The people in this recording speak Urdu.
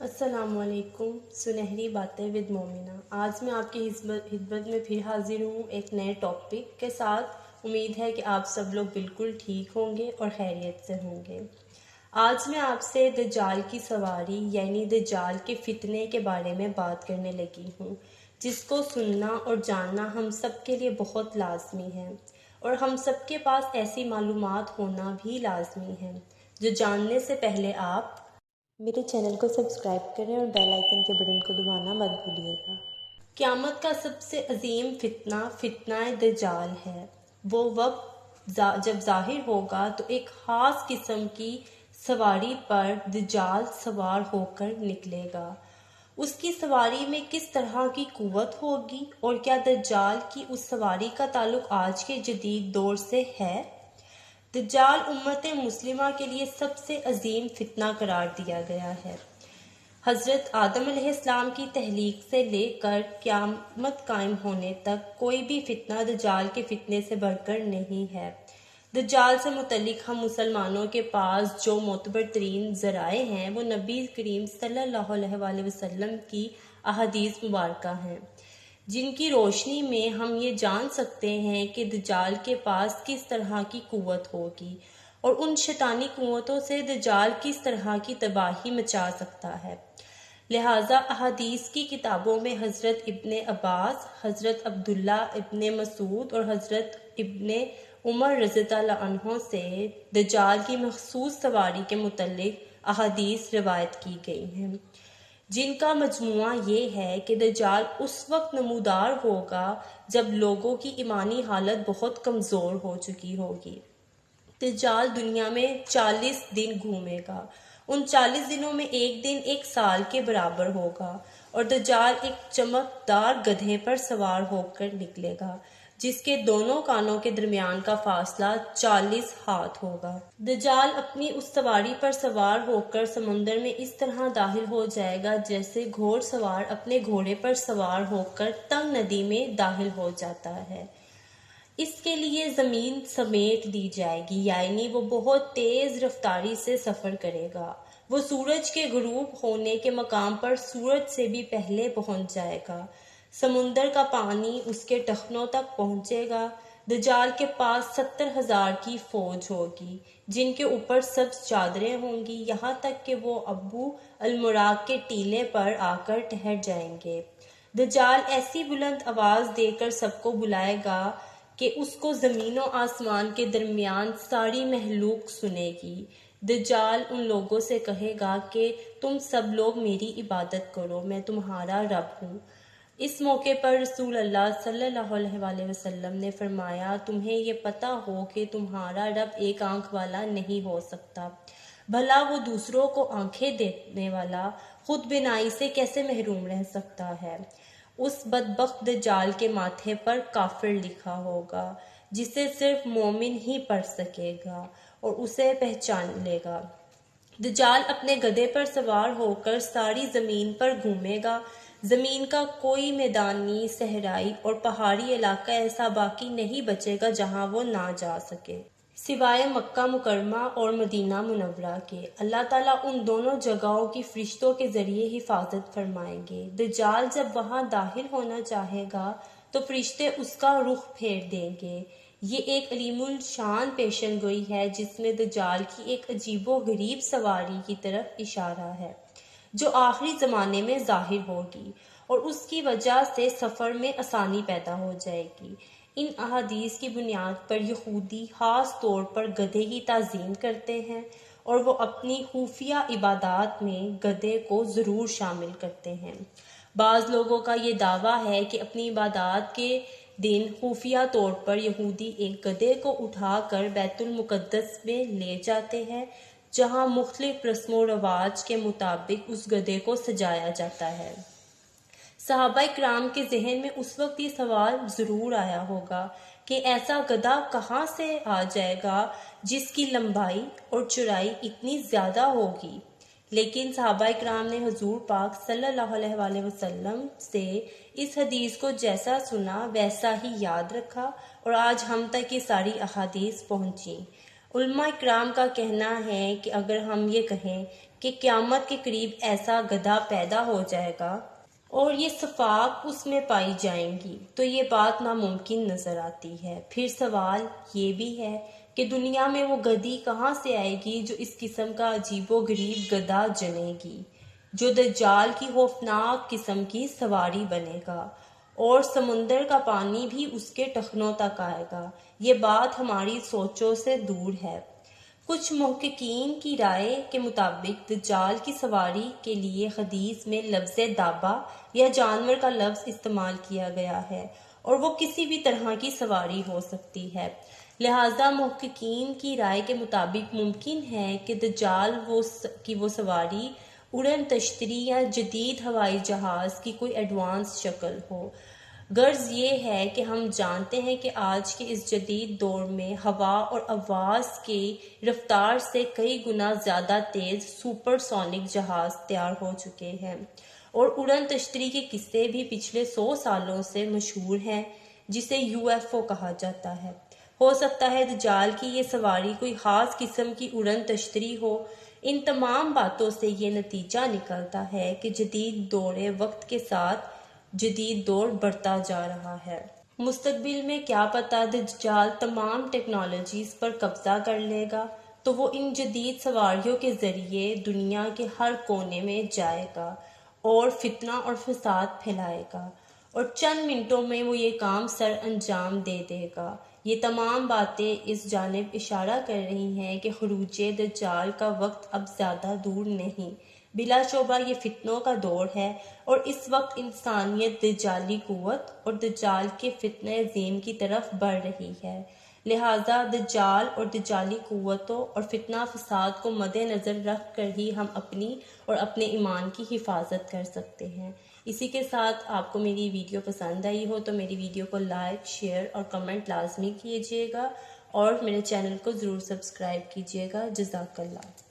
السلام علیکم، سنہری باتیں ود مومنہ۔ آج میں آپ کی خدمت میں پھر حاضر ہوں ایک نئے ٹاپک کے ساتھ۔ امید ہے کہ آپ سب لوگ بالکل ٹھیک ہوں گے اور خیریت سے ہوں گے۔ آج میں آپ سے دجال کی سواری یعنی دجال کے فتنے کے بارے میں بات کرنے لگی ہوں، جس کو سننا اور جاننا ہم سب کے لیے بہت لازمی ہے، اور ہم سب کے پاس ایسی معلومات ہونا بھی لازمی ہے جو جاننے سے پہلے آپ میرے چینل کو سبسکرائب کریں اور بیل آئیکن کے بٹن کو دبانا مت بھولیے گا۔ قیامت کا سب سے عظیم فتنہ فتنہ دجال ہے۔ وہ وقت جب ظاہر ہوگا تو ایک خاص قسم کی سواری پر دجال سوار ہو کر نکلے گا۔ اس کی سواری میں کس طرح کی قوت ہوگی اور کیا دجال کی اس سواری کا تعلق آج کے جدید دور سے ہے؟ دجال امت مسلمہ کے لیے سب سے عظیم فتنہ قرار دیا گیا ہے۔ حضرت آدم علیہ السلام کی تخلیق سے لے کر قیامت قائم ہونے تک کوئی بھی فتنہ دجال کے فتنے سے بڑھ کر نہیں ہے۔ دجال سے متعلق ہم مسلمانوں کے پاس جو معتبر ترین ذرائع ہیں وہ نبی کریم صلی اللہ علیہ وآلہ وسلم کی احادیث مبارکہ ہیں، جن کی روشنی میں ہم یہ جان سکتے ہیں کہ دجال کے پاس کس طرح کی قوت ہوگی اور ان شیطانی قوتوں سے دجال کس طرح کی تباہی مچا سکتا ہے۔ لہٰذا احادیث کی کتابوں میں حضرت ابن عباس، حضرت عبداللہ ابن مسعود اور حضرت ابن عمر رضی اللہ عنہ سے دجال کی مخصوص سواری کے متعلق احادیث روایت کی گئی ہیں، جن کا مجموعہ یہ ہے کہ دجال اس وقت نمودار ہوگا جب لوگوں کی ایمانی حالت بہت کمزور ہو چکی ہوگی۔ دجال دنیا میں 40 دن گھومے گا۔ ان 40 دنوں میں ایک دن ایک سال کے برابر ہوگا، اور دجال ایک چمکدار گدھے پر سوار ہو کر نکلے گا جس کے دونوں کانوں کے درمیان کا فاصلہ 40 ہاتھ ہوگا۔ دجال اپنی اس سواری پر سوار ہو کر سمندر میں اس طرح داخل ہو جائے گا جیسے گھوڑ سوار اپنے گھوڑے پر سوار ہو کر تنگ ندی میں داخل ہو جاتا ہے۔ اس کے لیے زمین سمیٹ دی جائے گی، یعنی وہ بہت تیز رفتاری سے سفر کرے گا۔ وہ سورج کے غروب ہونے کے مقام پر سورج سے بھی پہلے پہنچ جائے گا۔ سمندر کا پانی اس کے ٹخنوں تک پہنچے گا۔ دجال کے پاس 70,000 کی فوج ہوگی، جن کے اوپر سبز چادریں ہوں گی، یہاں تک کہ وہ ابو المراق کے ٹیلے پر آ کر ٹھہر جائیں گے۔ دجال ایسی بلند آواز دے کر سب کو بلائے گا کہ اس کو زمین و آسمان کے درمیان ساری مخلوق سنے گی۔ دجال ان لوگوں سے کہے گا کہ تم سب لوگ میری عبادت کرو، میں تمہارا رب ہوں۔ اس موقع پر رسول اللہ صلی اللہ علیہ وآلہ وسلم نے فرمایا، تمہیں یہ پتہ ہو کہ تمہارا رب ایک آنکھ والا نہیں ہو سکتا، بھلا وہ دوسروں کو آنکھیں دینے والا خود بینائی سے کیسے محروم رہ سکتا ہے؟ اس بدبخت دجال کے ماتھے پر کافر لکھا ہوگا، جسے صرف مومن ہی پڑھ سکے گا اور اسے پہچان لے گا۔ دجال اپنے گدھے پر سوار ہو کر ساری زمین پر گھومے گا۔ زمین کا کوئی میدانی، صحرائی اور پہاڑی علاقہ ایسا باقی نہیں بچے گا جہاں وہ نہ جا سکے، سوائے مکہ مکرمہ اور مدینہ منورہ کے۔ اللہ تعالیٰ ان دونوں جگہوں کی فرشتوں کے ذریعے حفاظت فرمائیں گے۔ دجال جب وہاں داخل ہونا چاہے گا تو فرشتے اس کا رخ پھیر دیں گے۔ یہ ایک عظیم الشان پیشن گوئی ہے جس میں دجال کی ایک عجیب و غریب سواری کی طرف اشارہ ہے، جو آخری زمانے میں ظاہر ہوگی، اور اس کی وجہ سے سفر میں آسانی پیدا ہو جائے گی۔ ان احادیث کی بنیاد پر یہودی خاص طور پر گدھے کی تعظیم کرتے ہیں، اور وہ اپنی خفیہ عبادات میں گدھے کو ضرور شامل کرتے ہیں۔ بعض لوگوں کا یہ دعویٰ ہے کہ اپنی عبادات کے دن خفیہ طور پر یہودی ایک گدھے کو اٹھا کر بیت المقدس میں لے جاتے ہیں، جہاں مختلف رسم و رواج کے مطابق اس گدھے کو سجایا جاتا ہے۔ صحابہ کرام کے ذہن میں اس وقت یہ سوال ضرور آیا ہوگا کہ ایسا گدھا کہاں سے آ جائے گا جس کی لمبائی اور چوڑائی اتنی زیادہ ہوگی، لیکن صحابہ کرام نے حضور پاک صلی اللہ علیہ وآلہ وسلم سے اس حدیث کو جیسا سنا ویسا ہی یاد رکھا، اور آج ہم تک یہ ساری احادیث پہنچیں۔ علماء کرام کا کہنا ہے کہ اگر ہم یہ کہیں کہ قیامت کے قریب ایسا گدھا پیدا ہو جائے گا اور یہ صفات اس میں پائی جائیں گی تو یہ بات ناممکن نظر آتی ہے۔ پھر سوال یہ بھی ہے کہ دنیا میں وہ گدھی کہاں سے آئے گی جو اس قسم کا عجیب و غریب گدھا جنے گی، جو دجال کی خوفناک قسم کی سواری بنے گا اور سمندر کا پانی بھی اس کے ٹخنوں تک آئے گا۔ یہ بات ہماری سوچوں سے دور ہے۔ کچھ محققین کی رائے کے مطابق دجال کی سواری کے لیے حدیث میں لفظ دابہ یا جانور کا لفظ استعمال کیا گیا ہے اور وہ کسی بھی طرح کی سواری ہو سکتی ہے۔ لہٰذا محققین کی رائے کے مطابق ممکن ہے کہ دجال کی وہ سواری اڑن تشتری یا جدید ہوائی جہاز کی کوئی ایڈوانس شکل ہو۔ غرض یہ ہے کہ ہم جانتے ہیں کہ آج کے اس جدید دور میں ہوا اور آواز کی رفتار سے کئی گنا زیادہ تیز سپر سونک جہاز تیار ہو چکے ہیں اور اڑن تشتری کے قصے بھی پچھلے 100 سالوں سے مشہور ہیں، جسے UFO کہا جاتا ہے۔ ہو سکتا ہے دجال کی یہ سواری کوئی خاص قسم کی اڑن تشتری ہو۔ ان تمام باتوں سے یہ نتیجہ نکلتا ہے کہ جدید دور وقت کے ساتھ جدید دور بڑھتا جا رہا ہے۔ مستقبل میں کیا پتہ دجال تمام ٹیکنالوجیز پر قبضہ کر لے گا تو وہ ان جدید سواریوں کے ذریعے دنیا کے ہر کونے میں جائے گا اور فتنہ اور فساد پھیلائے گا اور چند منٹوں میں وہ یہ کام سر انجام دے دے گا۔ یہ تمام باتیں اس جانب اشارہ کر رہی ہیں کہ خروج دجال کا وقت اب زیادہ دور نہیں، بلا شبہ یہ فتنوں کا دور ہے اور اس وقت انسانیت دجالی قوت اور دجال کے فتنہ عظیم کی طرف بڑھ رہی ہے۔ لہٰذا دجال اور دجالی قوتوں اور فتنہ فساد کو مد نظر رکھ کر ہی ہم اپنی اور اپنے ایمان کی حفاظت کر سکتے ہیں۔ اسی کے ساتھ آپ کو میری ویڈیو پسند آئی ہو تو میری ویڈیو کو لائک، شیئر اور کمنٹ لازمی کیجیے گا اور میرے چینل کو ضرور سبسکرائب کیجیے گا۔ جزاک اللہ۔